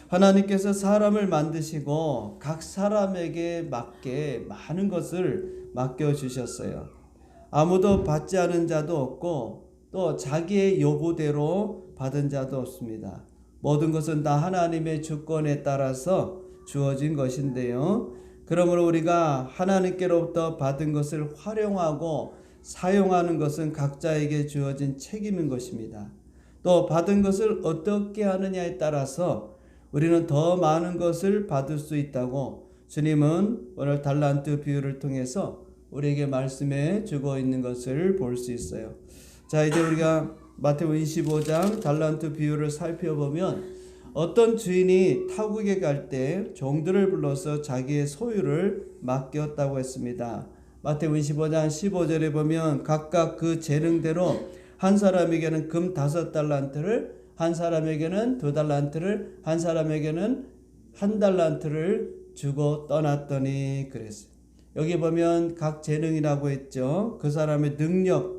하나님께서 사람을 만드시고 각 사람에게 맞게 많은 것을 맡겨주셨어요. 아무도 받지 않은 자도 없고 또 자기의 요구대로 받은 자도 없습니다. 모든 것은 다 하나님의 주권에 따라서 주어진 것인데요. 그러므로 우리가 하나님께로부터 받은 것을 활용하고 사용하는 것은 각자에게 주어진 책임인 것입니다. 또 받은 것을 어떻게 하느냐에 따라서 우리는 더 많은 것을 받을 수 있다고 주님은 오늘 달란트 비유를 통해서 우리에게 말씀해 주고 있는 것을 볼 수 있어요. 자, 이제 우리가 마태복음 25장 달란트 비유를 살펴보면 어떤 주인이 타국에 갈 때 종들을 불러서 자기의 소유를 맡겼다고 했습니다. 마태복음 25장 15절에 보면 각각 그 재능대로 한 사람에게는 금 5달란트를, 한 사람에게는 2달란트를, 한 사람에게는 1달란트를 주고 떠났더니 그랬어요. 여기 보면 각 재능이라고 했죠. 그 사람의 능력,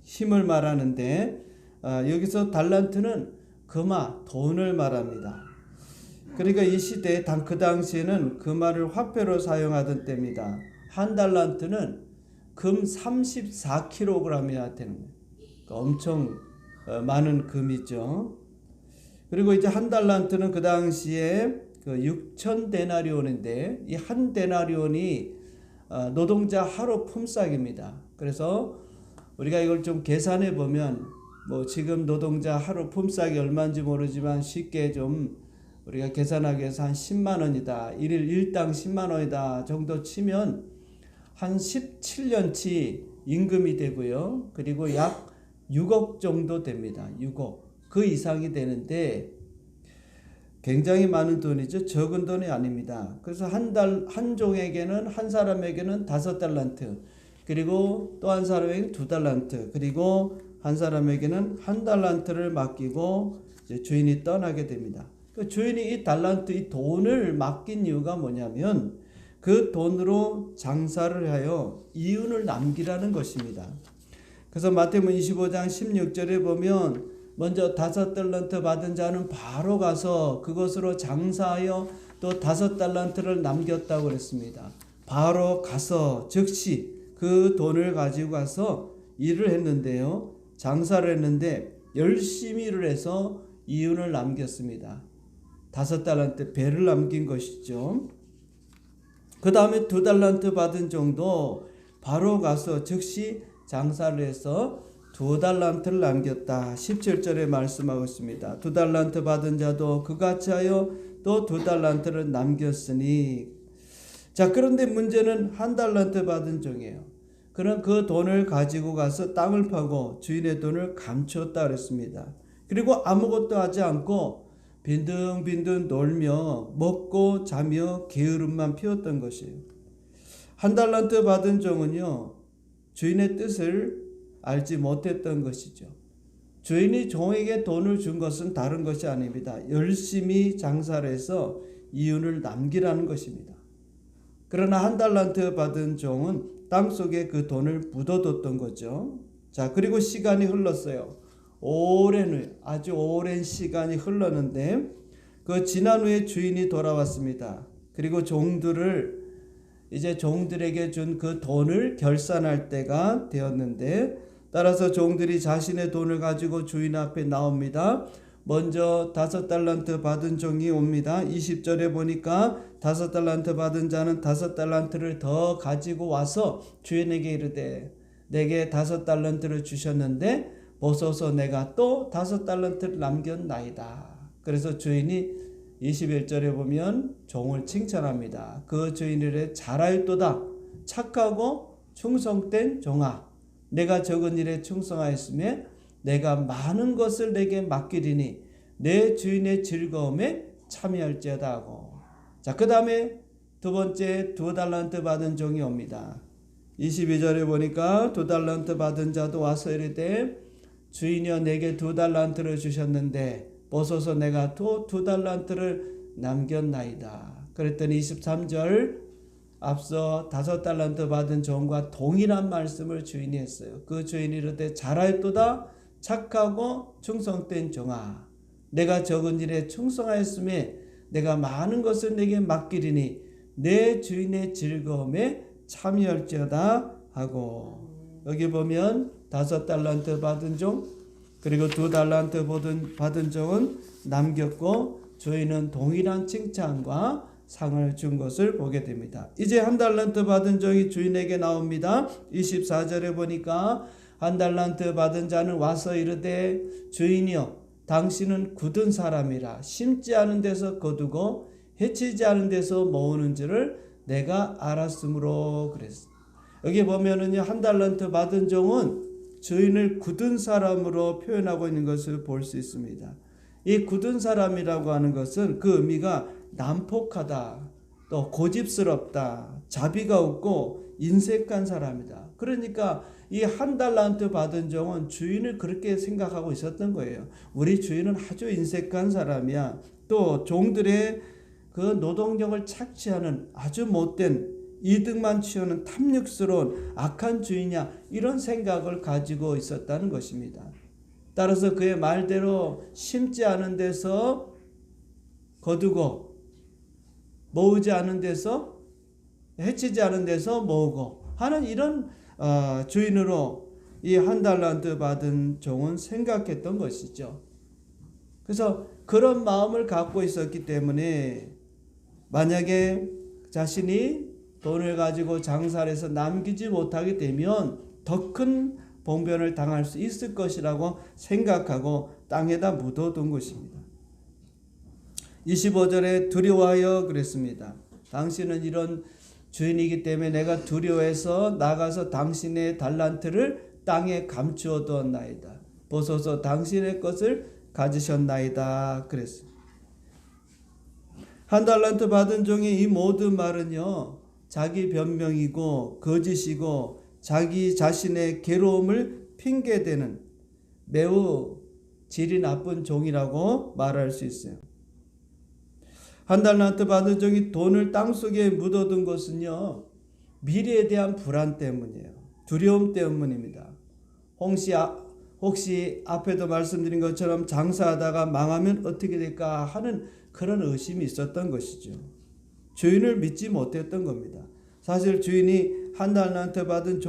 힘을 말하는데 여기서 달란트는 금화, 돈을 말합니다. 그러니까 이 시대에 그 당시에는 금화를 화폐로 사용하던 때입니다. 1달란트는 금 34kg이나 되는 거예요. 그러니까 엄청 많은 금이죠. 그리고 이제 1달란트는 그 당시에 그 6,000데나리온인데 이 한 데나리온이 노동자 하루 품삯입니다. 그래서 우리가 이걸 좀 계산해 보면 뭐 지금 노동자 하루 품삯이 얼마인지 모르지만 쉽게 좀 우리가 계산하기 위해서 한 10만 원이다. 일일 일당 10만 원이다 정도 치면 한 17년치 임금이 되고요. 그리고 약 6억 정도 됩니다. 6억. 그 이상이 되는데 굉장히 많은 돈이죠. 적은 돈이 아닙니다. 그래서 한 종에게는, 한 사람에게는 5달란트, 그리고 또 한 사람에게는 2달란트, 그리고 한 사람에게는 1달란트를 맡기고 이제 주인이 떠나게 됩니다. 그 주인이 이 달란트, 이 돈을 맡긴 이유가 뭐냐면 그 돈으로 장사를 하여 이윤을 남기라는 것입니다. 그래서 마태복음 25장 16절에 보면 먼저 5달란트 받은 자는 바로 가서 그것으로 장사하여 또 5달란트를 남겼다고 그랬습니다. 바로 가서 즉시 그 돈을 가지고 가서 일을 했는데요. 장사를 했는데 열심히 일을 해서 이윤을 남겼습니다. 5달란트 배를 남긴 것이죠. 그 다음에 2달란트 받은 종도 바로 가서 즉시 장사를 해서 2달란트를 남겼다. 17절에 말씀하고 있습니다. 2달란트 받은 자도 그같이 하여 또 2달란트를 남겼으니. 자, 그런데 문제는 1달란트 받은 종이에요. 그는 그 돈을 가지고 가서 땅을 파고 주인의 돈을 감추었다 그랬습니다. 그리고 아무것도 하지 않고 빈둥빈둥 놀며 먹고 자며 게으름만 피웠던 것이에요. 1달란트 받은 종은요, 주인의 뜻을 알지 못했던 것이죠. 주인이 종에게 돈을 준 것은 다른 것이 아닙니다. 열심히 장사를 해서 이윤을 남기라는 것입니다. 그러나 1달란트 받은 종은 땅속에 그 돈을 묻어뒀던 거죠. 자, 그리고 시간이 흘렀어요. 아주 오랜 시간이 흘렀는데 그 지난 후에 주인이 돌아왔습니다. 그리고 이제 종들에게 준 그 돈을 결산할 때가 되었는데, 따라서 종들이 자신의 돈을 가지고 주인 앞에 나옵니다. 먼저 5달란트 받은 종이 옵니다. 20절에 보니까 5달란트 받은 자는 5달란트를 더 가지고 와서 주인에게 이르되 내게 5달란트를 주셨는데 보소서 내가 또 5달란트를 남겼나이다. 그래서 주인이 21절에 보면 종을 칭찬합니다. 그 주인이래 잘하였도다. 착하고 충성된 종아, 내가 적은 일에 충성하였으며 내가 많은 것을 내게 맡기리니 내 주인의 즐거움에 참여할지어다 하고. 자, 그 다음에 두 번째 2달란트 받은 종이 옵니다. 22절에 보니까 2달란트 받은 자도 와서 이르되 주인이여 내게 2달란트를 주셨는데 보소서 내가 또 2달란트를 남겼나이다. 그랬더니 23절 앞서 5달란트 받은 종과 동일한 말씀을 주인이 했어요. 그 주인이 이르되 잘하였도다. 착하고 충성된 종아, 내가 적은 일에 충성하였음에 내가 많은 것을 내게 맡기리니 내 주인의 즐거움에 참여할지어다 하고. 여기 보면 5달란트 받은 종 그리고 2달란트 받은 종은 남겼고 주인은 동일한 칭찬과 상을 준 것을 보게 됩니다. 이제 1달란트 받은 종이 주인에게 나옵니다. 24절에 보니까 1달란트 받은 자는 와서 이르되 주인이여 당신은 굳은 사람이라 심지 않은 데서 거두고 해치지 않은 데서 모으는 줄을 내가 알았으므로 그랬어. 여기 보면은요 1달란트 받은 종은 주인을 굳은 사람으로 표현하고 있는 것을 볼 수 있습니다. 이 굳은 사람이라고 하는 것은 그 의미가 난폭하다, 또 고집스럽다, 자비가 없고 인색한 사람이다. 그러니까 이 1달란트 받은 종은 주인을 그렇게 생각하고 있었던 거예요. 우리 주인은 아주 인색한 사람이야. 또 종들의 그 노동력을 착취하는 아주 못된 이득만 취하는 탐욕스러운 악한 주인이야. 이런 생각을 가지고 있었다는 것입니다. 따라서 그의 말대로 심지 않은 데서 거두고 모으지 않은 데서 해치지 않은 데서 모으고 하는 이런 주인으로 이 1달란트 받은 종은 생각했던 것이죠. 그래서 그런 마음을 갖고 있었기 때문에 만약에 자신이 돈을 가지고 장사를 해서 남기지 못하게 되면 더 큰 봉변을 당할 수 있을 것이라고 생각하고 땅에다 묻어둔 것입니다. 25절에 두려워하여 그랬습니다. 당신은 이런 주인이기 때문에 내가 두려워해서 나가서 당신의 달란트를 땅에 감추어 두었나이다. 보소서 당신의 것을 가지셨나이다 그랬습니다. 1달란트 받은 종의 이 모든 말은요 자기 변명이고 거짓이고 자기 자신의 괴로움을 핑계대는 매우 질이 나쁜 종이라고 말할 수 있어요. 1달란트 받은 종이 돈을 땅속에 묻어둔 것은요 미래에 대한 불안 때문이에요. 두려움 때문입니다. 혹시 앞에도 말씀드린 것처럼 장사하다가 망하면 어떻게 될까 하는 그런 의심이 있었던 것이죠. 주인을 믿지 못했던 겁니다. 사실 주인이 1달란트 받은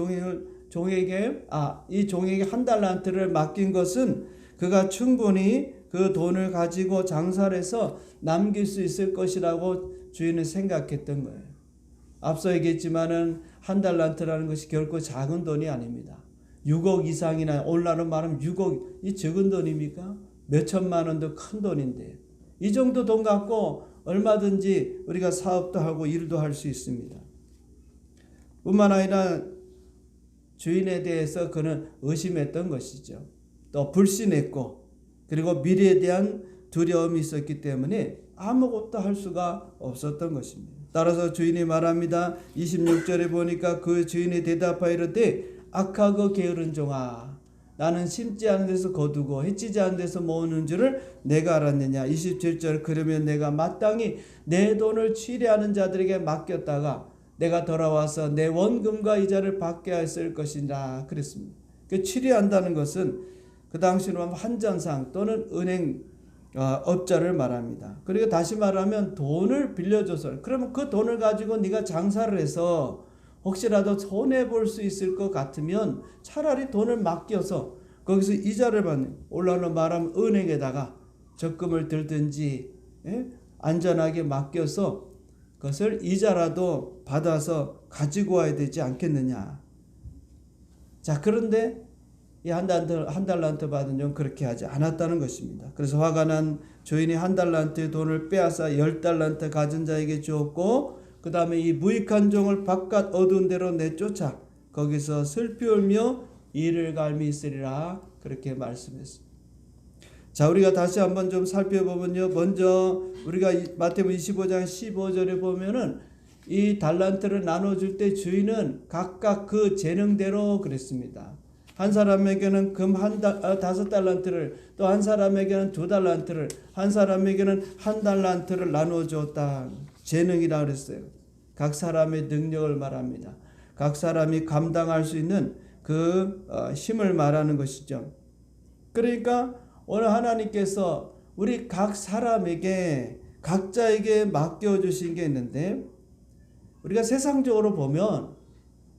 종에게 1달란트를 맡긴 것은 그가 충분히 그 돈을 가지고 장사를 해서 남길 수 있을 것이라고 주인은 생각했던 거예요. 앞서 얘기했지만은 1달란트라는 것이 결코 작은 돈이 아닙니다. 6억 이상이나 오늘날로 말하면 6억 이 적은 돈입니까? 몇 천만 원도 큰 돈인데 이 정도 돈 갖고 얼마든지 우리가 사업도 하고 일도 할 수 있습니다. 뿐만 아니라 주인에 대해서 그는 의심했던 것이죠. 또 불신했고 그리고 미래에 대한 두려움이 있었기 때문에 아무것도 할 수가 없었던 것입니다. 따라서 주인이 말합니다. 26절에 보니까 그 주인이 대답하여 이르되 악하고 게으른 종아 나는 심지 않은 데서 거두고 해치지 않은 데서 모으는 줄을 내가 알았느냐. 27절 그러면 내가 마땅히 내 돈을 취리하는 자들에게 맡겼다가 내가 돌아와서 내 원금과 이자를 받게 했을 것이라 그랬습니다. 그 취리한다는 것은 그 당시로 하면 한전상 또는 은행 업자를 말합니다. 그리고 다시 말하면 돈을 빌려줘서 그러면 그 돈을 가지고 네가 장사를 해서 혹시라도 손해볼 수 있을 것 같으면 차라리 돈을 맡겨서 거기서 이자를 받는 오늘날로 말하면 은행에다가 적금을 들든지 안전하게 맡겨서 그것을 이자라도 받아서 가지고 와야 되지 않겠느냐. 자 그런데 이 1달란트 받은 종 그렇게 하지 않았다는 것입니다. 그래서 화가 난 주인이 1달란트의 돈을 빼앗아 10달란트 가진 자에게 주었고 그 다음에 이 무익한 종을 바깥 어두운 데로 내쫓아 거기서 슬피 울며 이를 갈미 있으리라 그렇게 말씀했습니다. 자 우리가 다시 한번 좀 살펴보면요. 먼저 우리가 마태복음 25장 15절에 보면은 이 달란트를 나눠줄 때 주인은 각각 그 재능대로 그랬습니다. 한 사람에게는 금 5달란트를 또 한 사람에게는 2달란트를 한 사람에게는 1달란트를 나누어 주었다. 재능이라 그랬어요. 각 사람의 능력을 말합니다. 각 사람이 감당할 수 있는 그 힘을 말하는 것이죠. 그러니까 오늘 하나님께서 우리 각 사람에게 각자에게 맡겨주신 게 있는데, 우리가 세상적으로 보면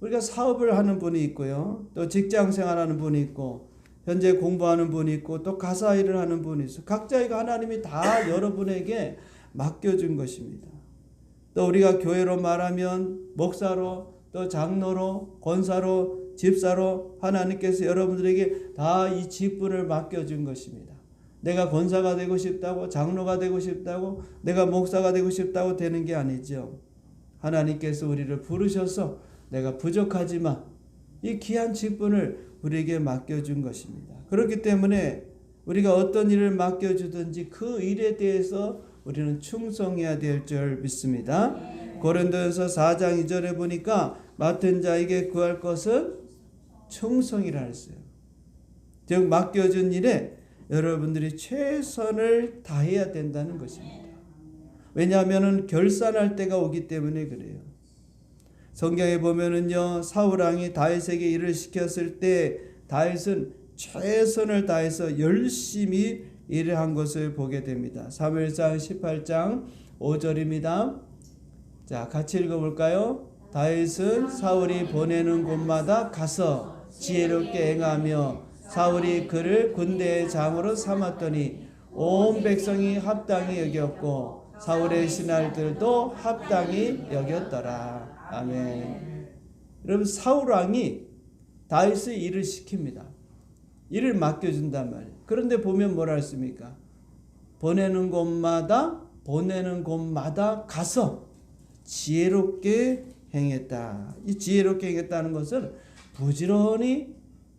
우리가 사업을 하는 분이 있고요, 또 직장 생활하는 분이 있고, 현재 공부하는 분이 있고, 또 가사 일을 하는 분이 있어요. 각자에게 하나님이 다 여러분에게 맡겨준 것입니다. 또 우리가 교회로 말하면 목사로, 또 장로로, 권사로, 집사로 하나님께서 여러분들에게 다 이 직분을 맡겨준 것입니다. 내가 권사가 되고 싶다고, 장로가 되고 싶다고, 내가 목사가 되고 싶다고 되는 게 아니죠. 하나님께서 우리를 부르셔서 내가 부족하지만 이 귀한 직분을 우리에게 맡겨준 것입니다. 그렇기 때문에 우리가 어떤 일을 맡겨주든지 그 일에 대해서 우리는 충성해야 될 줄 믿습니다. 고린도전서 4장 2절에 보니까 맡은 자에게 구할 것은 충성이라 했어요. 즉 맡겨준 일에 여러분들이 최선을 다해야 된다는 것입니다. 왜냐하면 결산할 때가 오기 때문에 그래요. 성경에 보면은요, 사울 왕이 다윗에게 일을 시켰을 때 다윗은 최선을 다해서 열심히 일을 한 것을 보게 됩니다. 사무엘상 18장 5절입니다. 자, 같이 읽어볼까요? 다윗은 사울이 보내는 곳마다 가서 지혜롭게 행하며 사울이 그를 군대의 장으로 삼았더니 온 백성이 합당히 여겼고 사울의 신하들도 합당히 여겼더라. 아멘. 여러분, 사울 왕이 다윗의 일을 시킵니다. 일을 맡겨준단 말이에요. 그런데 보면 뭐라 했습니까? 보내는 곳마다 가서 지혜롭게 행했다. 이 지혜롭게 행했다는 것은 부지런히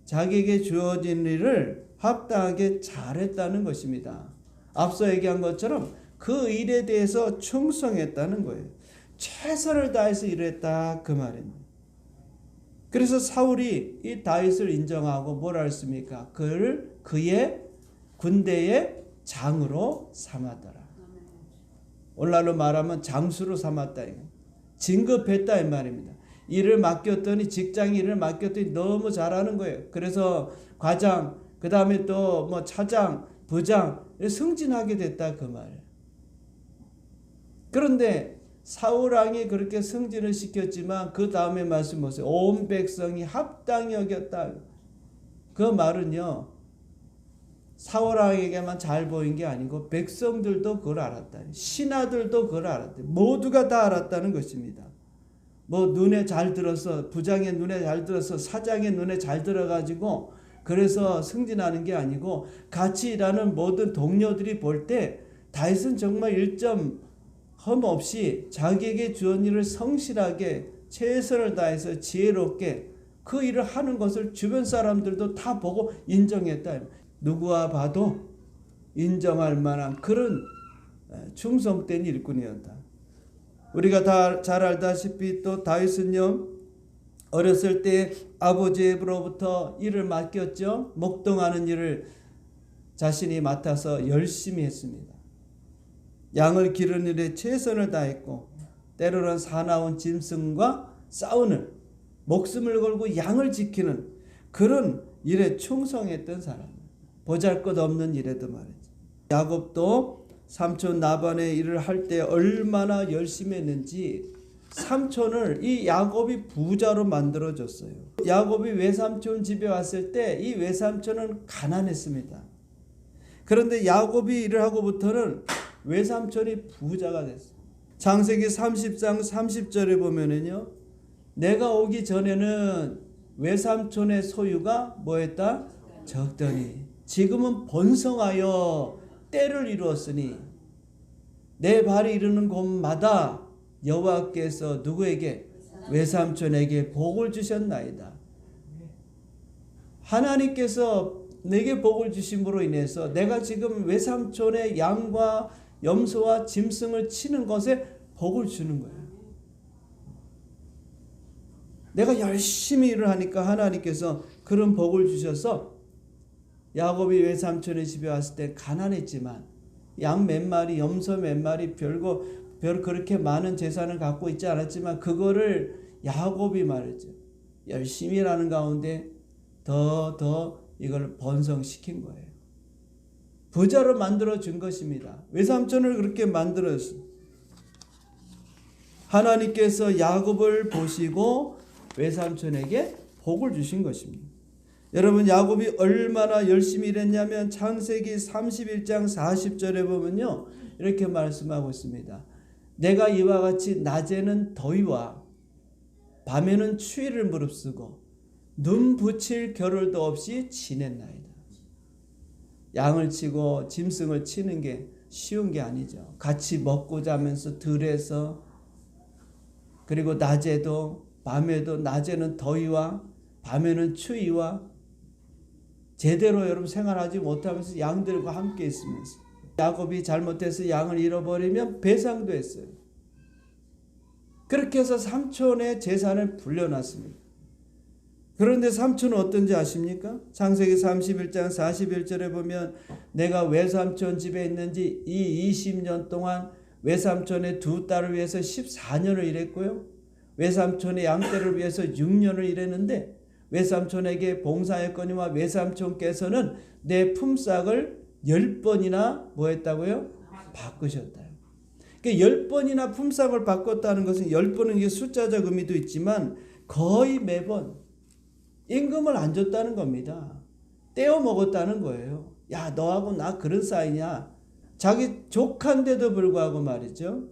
자기에게 주어진 일을 합당하게 잘했다는 것입니다. 앞서 얘기한 것처럼 그 일에 대해서 충성했다는 거예요. 최선을 다해서 일했다, 그 말입니다. 그래서 사울이 이 다윗을 인정하고 뭐라 했습니까? 그를 그의 군대의 장으로 삼았더라. 오늘날로 말하면 장수로 삼았다, 진급했다 이 말입니다. 일을 맡겼더니, 직장 일을 맡겼더니 너무 잘하는 거예요. 그래서 과장, 그 다음에 또 뭐 차장, 부장 승진하게 됐다, 그 말이에요. 그런데 사울 왕이 그렇게 승진을 시켰지만 그 다음에 말씀 보세요. 온 백성이 합당히 여겼다. 그 말은요, 사울 왕에게만 잘 보인 게 아니고 백성들도 그걸 알았다. 신하들도 그걸 알았다. 모두가 다 알았다는 것입니다. 뭐 눈에 잘 들어서, 부장의 눈에 잘 들어서, 사장의 눈에 잘 들어가지고 그래서 승진하는 게 아니고 같이 일하는 모든 동료들이 볼 때 다윗은 정말 1점 흠 없이 자기에게 주은 일을 성실하게 최선을 다해서 지혜롭게 그 일을 하는 것을 주변 사람들도 다 보고 인정했다. 누구와 봐도 인정할 만한 그런 충성된 일꾼이었다. 우리가 다 잘 알다시피 또 다윗은요, 어렸을 때 아버지로부터 일을 맡겼죠. 목동하는 일을 자신이 맡아서 열심히 했습니다. 양을 기르는 일에 최선을 다했고 때로는 사나운 짐승과 싸우는, 목숨을 걸고 양을 지키는 그런 일에 충성했던 사람. 보잘것없는 일에도 말이죠. 야곱도 삼촌 라반의 일을 할 때 얼마나 열심히 했는지 삼촌을 이 야곱이 부자로 만들어줬어요. 야곱이 외삼촌 집에 왔을 때 이 외삼촌은 가난했습니다. 그런데 야곱이 일을 하고부터는 외삼촌이 부자가 됐어요. 창세기 30장 30절에 보면은요, 내가 오기 전에는 외삼촌의 소유가 뭐했다? 적더니 지금은 번성하여 때를 이루었으니 내 발이 이르는 곳마다 여호와께서 누구에게? 외삼촌에게 복을 주셨나이다. 하나님께서 내게 복을 주심으로 인해서 내가 지금 외삼촌의 양과 염소와 짐승을 치는 것에 복을 주는 거예요. 내가 열심히 일을 하니까 하나님께서 그런 복을 주셔서 야곱이 외삼촌의 집에 왔을 때 가난했지만 양 몇 마리, 염소 몇 마리, 별 그렇게 많은 재산을 갖고 있지 않았지만 그거를 야곱이 말했죠. 열심히 일하는 가운데 더 이걸 번성시킨 거예요. 부자로 만들어 준 것입니다. 외삼촌을 그렇게 만들었어요. 하나님께서 야곱을 보시고 외삼촌에게 복을 주신 것입니다. 여러분, 야곱이 얼마나 열심히 일했냐면 창세기 31장 40절에 보면요, 이렇게 말씀하고 있습니다. 내가 이와 같이 낮에는 더위와 밤에는 추위를 무릅쓰고 눈 붙일 겨를도 없이 지냈나이다. 양을 치고 짐승을 치는 게 쉬운 게 아니죠. 같이 먹고 자면서 들에서, 그리고 낮에도 밤에도, 낮에는 더위와 밤에는 추위와 제대로 여러분 생활하지 못하면서 양들과 함께 있으면서, 야곱이 잘못해서 양을 잃어버리면 배상도 했어요. 그렇게 해서 삼촌의 재산을 불려놨습니다. 그런데 삼촌은 어떤지 아십니까? 창세기 31장 41절에 보면 내가 외삼촌 집에 있는지 이 20년 동안 외삼촌의 두 딸을 위해서 14년을 일했고요. 외삼촌의 양떼를 위해서 6년을 일했는데 외삼촌에게 봉사했거니와 외삼촌께서는 내 품삯을 10번이나 뭐 했다고요? 바꾸셨다. 그러니까 10번이나 품삯을 바꿨다는 것은 10번은 이게 숫자적 의미도 있지만 거의 매번 임금을 안 줬다는 겁니다. 떼어 먹었다는 거예요. 야, 너하고 나 그런 사이냐? 자기 족한데도 불구하고 말이죠.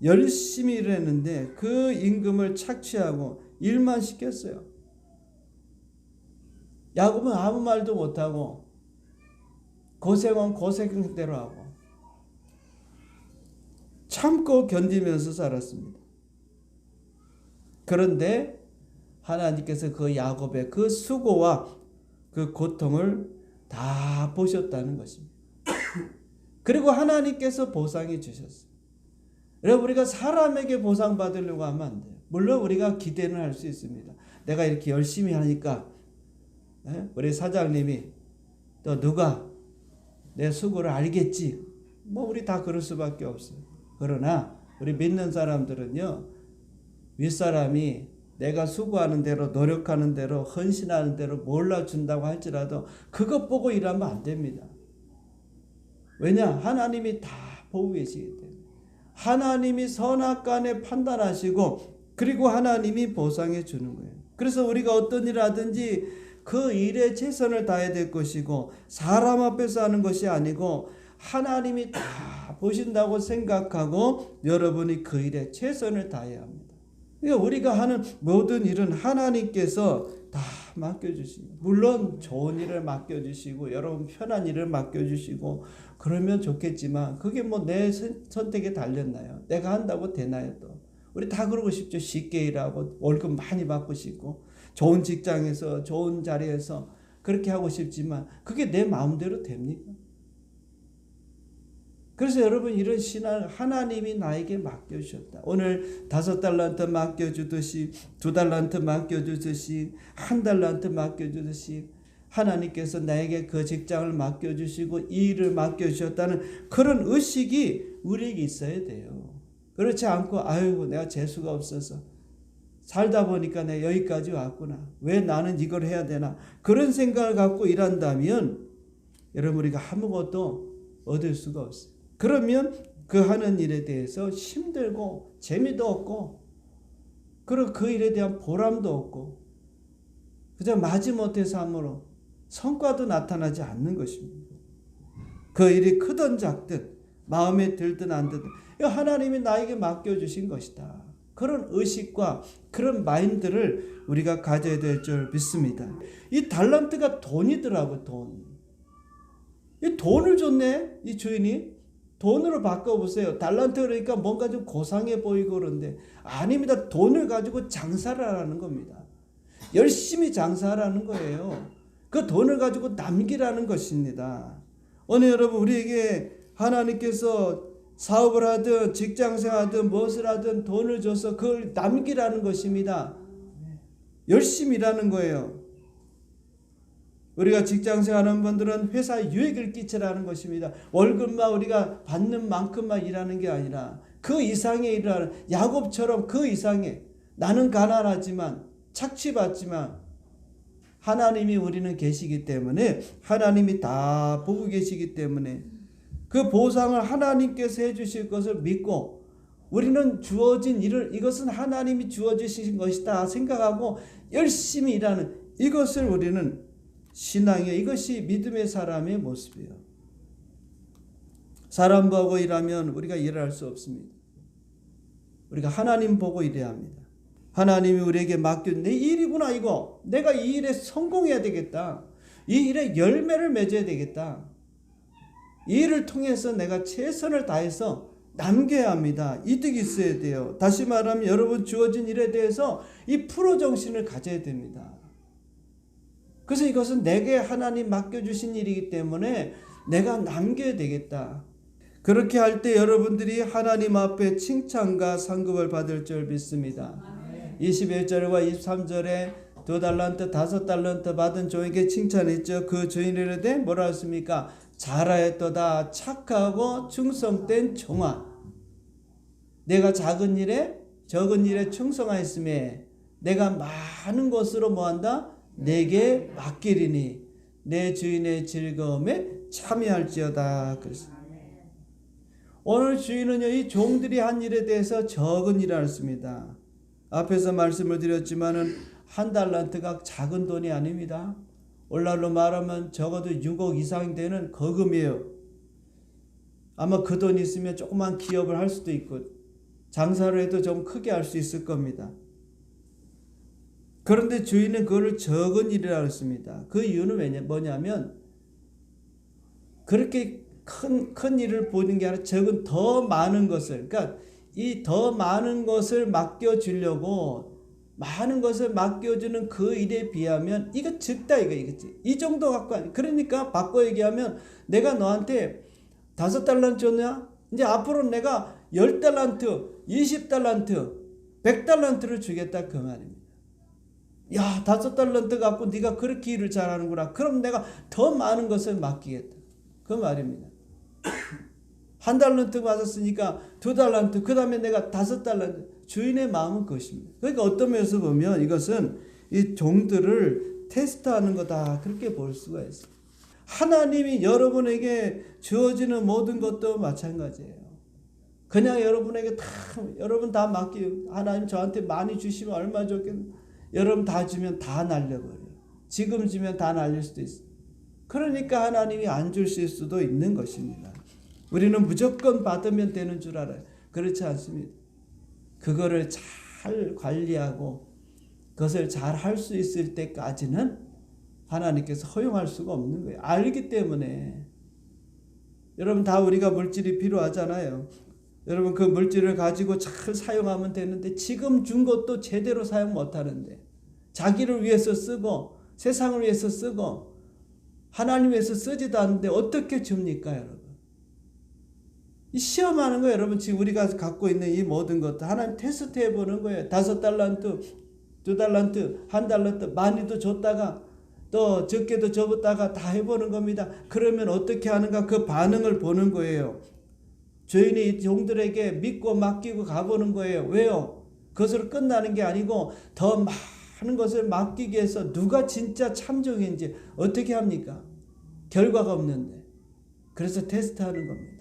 열심히 일했는데 그 임금을 착취하고 일만 시켰어요. 야곱은 아무 말도 못하고 고생은 고생대로 하고 참고 견디면서 살았습니다. 그런데 하나님께서 그 야곱의 그 수고와 그 고통을 다 보셨다는 것입니다. 그리고 하나님께서 보상해 주셨어요. 여러분, 우리가 사람에게 보상받으려고 하면 안 돼요. 물론 우리가 기대는 할 수 있습니다. 내가 이렇게 열심히 하니까 우리 사장님이 또 누가 내 수고를 알겠지. 뭐 우리 다 그럴 수밖에 없어요. 그러나 우리 믿는 사람들은요, 윗사람이 내가 수고하는 대로, 노력하는 대로, 헌신하는 대로 몰라준다고 할지라도 그것 보고 일하면 안 됩니다. 왜냐? 하나님이 다 보고 계시기 때문에. 하나님이 선악간에 판단하시고 그리고 하나님이 보상해 주는 거예요. 그래서 우리가 어떤 일을 하든지 그 일에 최선을 다해야 될 것이고, 사람 앞에서 하는 것이 아니고 하나님이 다 보신다고 생각하고 여러분이 그 일에 최선을 다해야 합니다. 그러니까 우리가 하는 모든 일은 하나님께서 다 맡겨주십니다. 물론 좋은 일을 맡겨주시고 여러분 편한 일을 맡겨주시고 그러면 좋겠지만 그게 뭐 내 선택에 달렸나요? 내가 한다고 되나요? 또 우리 다 그러고 싶죠. 쉽게 일하고 월급 많이 받고 싶고 좋은 직장에서 좋은 자리에서 그렇게 하고 싶지만 그게 내 마음대로 됩니까? 그래서 여러분, 이런 신앙을 하나님이 나에게 맡겨주셨다. 오늘 5달란트 맡겨주듯이 2달란트 맡겨주듯이 1달란트 맡겨주듯이 하나님께서 나에게 그 직장을 맡겨주시고 이 일을 맡겨주셨다는 그런 의식이 우리에게 있어야 돼요. 그렇지 않고 아이고 내가 재수가 없어서 살다 보니까 내가 여기까지 왔구나. 왜 나는 이걸 해야 되나. 그런 생각을 갖고 일한다면 여러분, 우리가 아무것도 얻을 수가 없어요. 그러면 그 하는 일에 대해서 힘들고 재미도 없고 그리고 그 일에 대한 보람도 없고 그저 마지못해 삶으로 성과도 나타나지 않는 것입니다. 그 일이 크든 작든 마음에 들든 안 들든 하나님이 나에게 맡겨주신 것이다. 그런 의식과 그런 마인드를 우리가 가져야 될 줄 믿습니다. 이 달란트가 돈이더라고. 돈. 이 돈을 줬네, 이 주인이. 돈으로 바꿔보세요. 달란트 그러니까 뭔가 좀 고상해 보이고 그런데 아닙니다. 돈을 가지고 장사를 하라는 겁니다. 열심히 장사하라는 거예요. 그 돈을 가지고 남기라는 것입니다. 오늘 여러분, 우리에게 하나님께서 사업을 하든 직장생활 하든 무엇을 하든 돈을 줘서 그걸 남기라는 것입니다. 열심히 일하는 거예요. 우리가 직장생활하는 분들은 회사에 유익을 끼치라는 것입니다. 월급만 우리가 받는 만큼만 일하는 게 아니라 그 이상의 일을 하는, 야곱처럼 그 이상의, 나는 가난하지만 착취받지만 하나님이 우리는 계시기 때문에, 하나님이 다 보고 계시기 때문에 그 보상을 하나님께서 해주실 것을 믿고, 우리는 주어진 일을, 이것은 하나님이 주어주신 것이다 생각하고 열심히 일하는, 이것을 우리는 신앙이에요. 이것이 믿음의 사람의 모습이에요. 사람 보고 일하면 우리가 일을 할 수 없습니다. 우리가 하나님 보고 일해야 합니다. 하나님이 우리에게 맡긴 내 일이구나, 이거. 내가 이 일에 성공해야 되겠다. 이 일에 열매를 맺어야 되겠다. 이 일을 통해서 내가 최선을 다해서 남겨야 합니다. 이득이 있어야 돼요. 다시 말하면 여러분 주어진 일에 대해서 이 프로 정신을 가져야 됩니다. 그래서 이것은 내게 하나님 맡겨주신 일이기 때문에 내가 남겨야 되겠다. 그렇게 할 때 여러분들이 하나님 앞에 칭찬과 상급을 받을 줄 믿습니다. 21절과 23절에 2달란트 5달란트 받은 종에게 칭찬했죠. 그 주인이 이르되 뭐라 했습니까? 잘하였도다 착하고 충성된 종아, 내가 작은 일에 적은 일에 충성하였음에 내가 많은 것으로 뭐한다? 내게 맡기리니 내 주인의 즐거움에 참여할지어다. 그랬습니다. 오늘 주인은요, 이 종들이 한 일에 대해서 적은 일을 했습니다. 앞에서 말씀을 드렸지만은 1달란트가 작은 돈이 아닙니다. 오늘날로 말하면 적어도 6억 이상 되는 거금이에요. 아마 그 돈이 있으면 조그만 기업을 할 수도 있고 장사를 해도 좀 크게 할 수 있을 겁니다. 그런데 주인은 그거를 적은 일이라고 했습니다. 그 이유는 뭐냐면 그렇게 큰 일을 보는 게 아니라 적은 더 많은 것을, 그러니까 이 더 많은 것을 맡겨주려고, 많은 것을 맡겨주는 그 일에 비하면 이거 적다, 이거지. 이 정도 갖고 아니. 그러니까 바꿔 얘기하면 내가 너한테 5달란트 줬냐? 이제 앞으로 내가 10달란트, 20달란트, 100달란트를 주겠다, 그 말입니다. 야, 5달란트 갖고 네가 그렇게 일을 잘하는구나. 그럼 내가 더 많은 것을 맡기겠다, 그 말입니다. 1달란트 받았으니까 2달란트, 그 다음에 내가 5달란트. 주인의 마음은 그것입니다. 그러니까 어떤 면에서 보면 이것은 이 종들을 테스트하는 거다, 그렇게 볼 수가 있어요. 하나님이 여러분에게 주어지는 모든 것도 마찬가지예요. 그냥 여러분에게 여러분 다 맡기고, 하나님 저한테 많이 주시면 얼마 좋겠나. 여러분 다 주면 다 날려버려요. 지금 주면 다 날릴 수도 있어요. 그러니까 하나님이 안 주실 수도 있는 것입니다. 우리는 무조건 받으면 되는 줄 알아요. 그렇지 않습니다. 그거를 잘 관리하고 그것을 잘 할 수 있을 때까지는 하나님께서 허용할 수가 없는 거예요. 알기 때문에. 여러분 다 우리가 물질이 필요하잖아요. 여러분 그 물질을 가지고 잘 사용하면 되는데 지금 준 것도 제대로 사용 못하는데, 자기를 위해서 쓰고 세상을 위해서 쓰고 하나님 위해서 쓰지도 않는데 어떻게 줍니까, 여러분? 이 시험하는 거예요. 여러분 지금 우리가 갖고 있는 이 모든 것도 하나님 테스트 해보는 거예요. 5달란트, 2달란트, 1달란트 많이도 줬다가 또 적게도 접었다가 다 해보는 겁니다. 그러면 어떻게 하는가, 그 반응을 보는 거예요. 주인이 종들에게 믿고 맡기고 가보는 거예요. 왜요? 그것으로 끝나는 게 아니고 더 많은 것을 맡기기 위해서 누가 진짜 참종인지 어떻게 합니까? 결과가 없는데. 그래서 테스트하는 겁니다.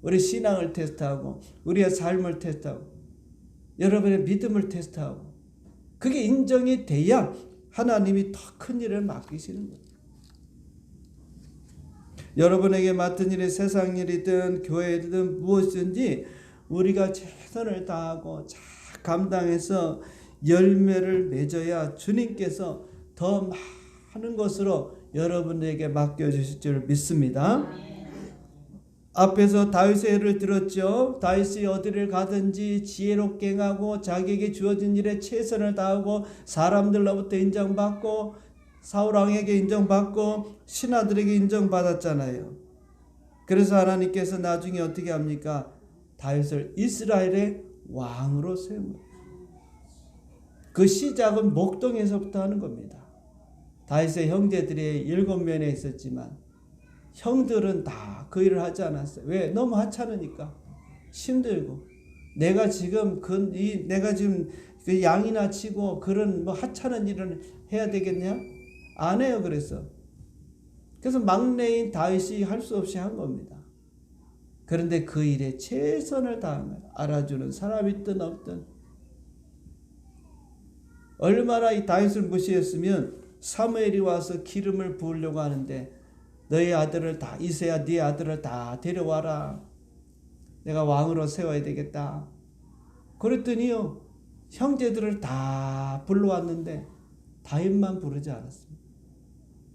우리 신앙을 테스트하고 우리의 삶을 테스트하고 여러분의 믿음을 테스트하고, 그게 인정이 돼야 하나님이 더 큰 일을 맡기시는 거예요. 여러분에게 맡은 일이 세상 일이든 교회 일이든 무엇이든지 우리가 최선을 다하고 잘 감당해서 열매를 맺어야 주님께서 더 많은 것으로 여러분에게 맡겨주실 줄 믿습니다. 앞에서 다윗의 예를 들었죠. 다윗이 어디를 가든지 지혜롭게 행하고 자기에게 주어진 일에 최선을 다하고 사람들로부터 인정받고 사울 왕에게 인정받고 신하들에게 인정받았잖아요. 그래서 하나님께서 나중에 어떻게 합니까? 다윗을 이스라엘의 왕으로 세웁니다. 그 시작은 목동에서부터 하는 겁니다. 다윗의 형제들이 7명에 있었지만 형들은 다 그 일을 하지 않았어요. 왜? 너무 하찮으니까, 힘들고 내가 지금 내가 지금 그 양이나 치고 그런 뭐 하찮은 일을 해야 되겠냐? 안 해요. 그래서 막내인 다윗이 할 수 없이 한 겁니다. 그런데 그 일에 최선을 다한 거예요. 알아주는 사람이 있든 없든. 얼마나 이 다윗을 무시했으면 사무엘이 와서 기름을 부으려고 하는데 너희 아들을 다 이새야 네 아들을 다 데려와라. 내가 왕으로 세워야 되겠다. 그랬더니요. 형제들을 다 불러왔는데 다윗만 부르지 않았습니다.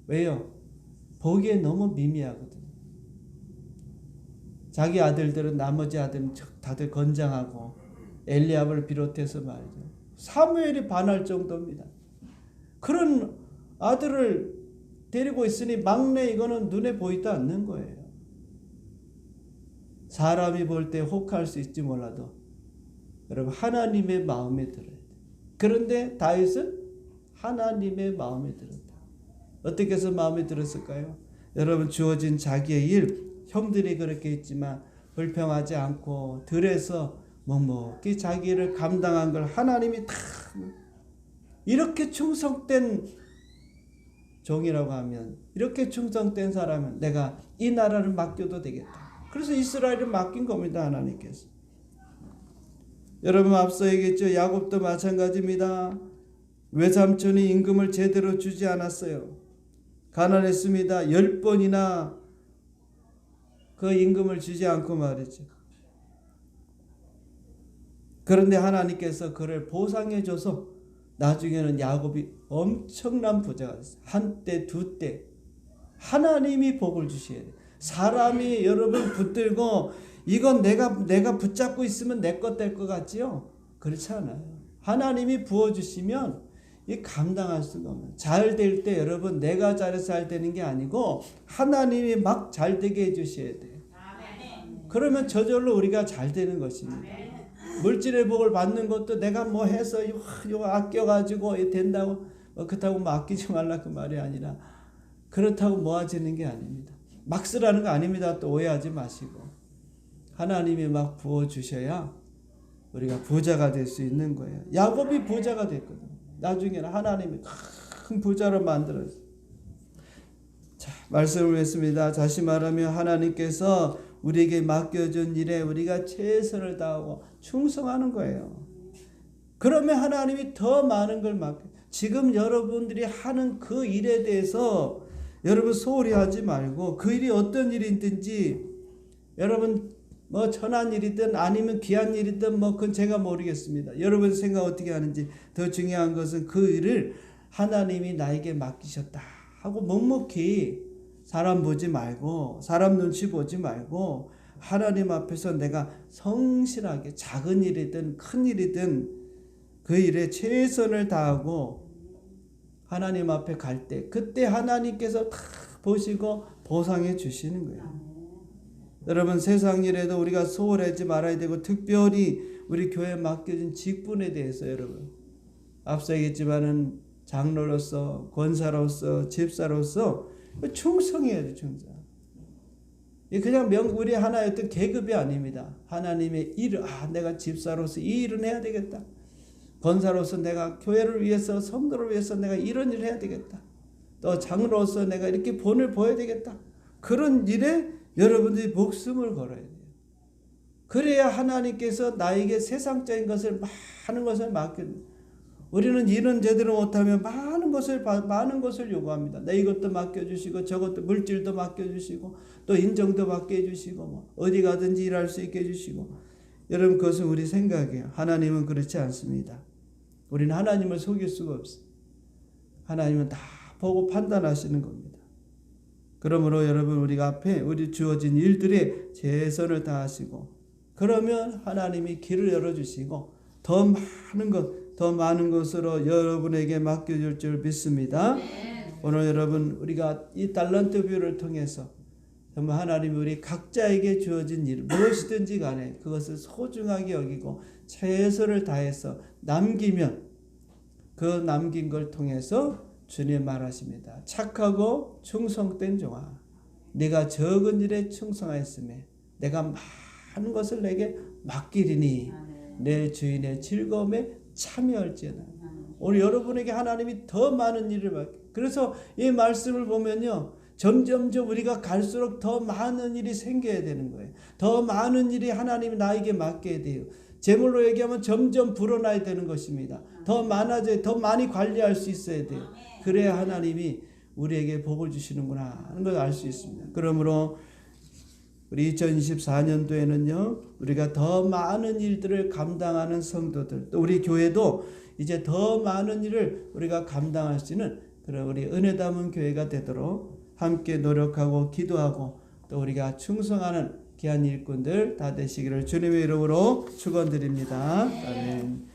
왜요? 보기에 너무 미미하거든요. 자기 아들들은 나머지 아들은 다들 건장하고 엘리압을 비롯해서 말이죠. 사무엘이 반할 정도입니다. 그런 아들을 데리고 있으니 막내 이거는 눈에 보이지 않는 거예요. 사람이 볼 때 혹할 수 있지 몰라도 여러분 하나님의 마음에 들어야 돼요. 그런데 다윗은 하나님의 마음에 들었다. 어떻게 해서 마음에 들었을까요? 여러분 주어진 자기의 일 형들이 그렇게 했지만 불평하지 않고 들에서 묵묵히 자기 일을 감당한 걸 하나님이 다 이렇게 충성된 종이라고 하면 이렇게 충성된 사람은 내가 이 나라를 맡겨도 되겠다. 그래서 이스라엘을 맡긴 겁니다. 하나님께서. 여러분 앞서 얘기했죠. 야곱도 마찬가지입니다. 외삼촌이 임금을 제대로 주지 않았어요. 가난했습니다. 10번이나 그 임금을 주지 않고 말이죠. 그런데 하나님께서 그를 보상해줘서 나중에는 야곱이 엄청난 부자가 됐어요. 한때 두때 하나님이 복을 주셔야 돼요. 사람이 여러분 붙들고 이건 내가 붙잡고 있으면 내 것 될 것 같지요? 그렇지 않아요. 하나님이 부어주시면 이 감당할 수가 없어요. 잘 될 때 여러분 내가 잘해서 잘 되는 게 아니고 하나님이 막 잘 되게 해주셔야 돼요. 그러면 저절로 우리가 잘 되는 것입니다. 물질의 복을 받는 것도 내가 뭐 해서 이거 아껴가지고 된다고 그렇다고 뭐 아끼지 말라 그 말이 아니라 그렇다고 모아지는 게 아닙니다. 막 쓰라는 거 아닙니다. 또 오해하지 마시고 하나님이 막 부어주셔야 우리가 부자가 될 수 있는 거예요. 야곱이 부자가 됐거든요. 나중에는 하나님이 큰 부자로 만들었어요. 자, 말씀을 했습니다. 다시 말하면 하나님께서 우리에게 맡겨준 일에 우리가 최선을 다하고 충성하는 거예요. 그러면 하나님이 더 많은 걸 맡겨. 지금 여러분들이 하는 그 일에 대해서 여러분 소홀히 하지 말고 그 일이 어떤 일이든지 여러분 뭐 천한 일이든 아니면 귀한 일이든 뭐 그건 제가 모르겠습니다. 여러분 생각 어떻게 하는지 더 중요한 것은 그 일을 하나님이 나에게 맡기셨다 하고 묵묵히 사람 보지 말고 사람 눈치 보지 말고 하나님 앞에서 내가 성실하게 작은 일이든 큰 일이든 그 일에 최선을 다하고 하나님 앞에 갈 때 그때 하나님께서 다 보시고 보상해 주시는 거예요. 여러분 세상 일에도 우리가 소홀하지 말아야 되고 특별히 우리 교회에 맡겨진 직분에 대해서 여러분 앞서 얘기했지만은 장로로서 권사로서 집사로서 충성해야 돼. 충성. 그냥 우리 하나의 어떤 계급이 아닙니다. 하나님의 일을 내가 집사로서 이 일은 해야 되겠다. 권사로서 내가 교회를 위해서 성도를 위해서 내가 이런 일을 해야 되겠다. 또 장로로서 내가 이렇게 본을 보여야 되겠다. 그런 일에 여러분들이 목숨을 걸어야 돼요. 그래야 하나님께서 나에게 세상적인 것을 많은 것을 맡겨요. 우리는 일은 제대로 못하면 많은 것을 요구합니다. 내 이것도 맡겨주시고 저것도 물질도 맡겨주시고 또 인정도 받게 해주시고 뭐 어디 가든지 일할 수 있게 해주시고 여러분 그것은 우리 생각이에요. 하나님은 그렇지 않습니다. 우리는 하나님을 속일 수가 없어요. 하나님은 다 보고 판단하시는 겁니다. 그러므로 여러분 우리가 앞에 우리 주어진 일들에 최선을 다하시고 그러면 하나님이 길을 열어주시고 더 많은 것으로 여러분에게 맡겨줄 줄 믿습니다. 오늘 여러분 우리가 이 달란트 비유를 통해서 정말 하나님이 우리 각자에게 주어진 일 무엇이든지 간에 그것을 소중하게 여기고 최선을 다해서 남기면 그 남긴 걸 통해서 주님 말하십니다. 착하고 충성된 종아 네가 적은 일에 충성하였으며 내가 많은 것을 내게 맡기리니 내 주인의 즐거움에 참여할지어다. 오늘 여러분에게 하나님이 더 많은 일을 맡겨. 그래서 이 말씀을 보면요, 점점점 우리가 갈수록 더 많은 일이 생겨야 되는 거예요. 더 많은 일이 하나님이 나에게 맡겨야 돼요. 제물로 얘기하면 점점 불어나야 되는 것입니다. 더 많아져야, 더 많이 관리할 수 있어야 돼요. 그래야 하나님이 우리에게 복을 주시는구나 하는 걸 알 수 있습니다. 그러므로 우리 2024년도에는요, 우리가 더 많은 일들을 감당하는 성도들, 또 우리 교회도 이제 더 많은 일을 우리가 감당할 수 있는 그런 우리 은혜 담은 교회가 되도록 함께 노력하고 기도하고 또 우리가 충성하는 귀한 일꾼들 다 되시기를 주님의 이름으로 축원드립니다. 아멘.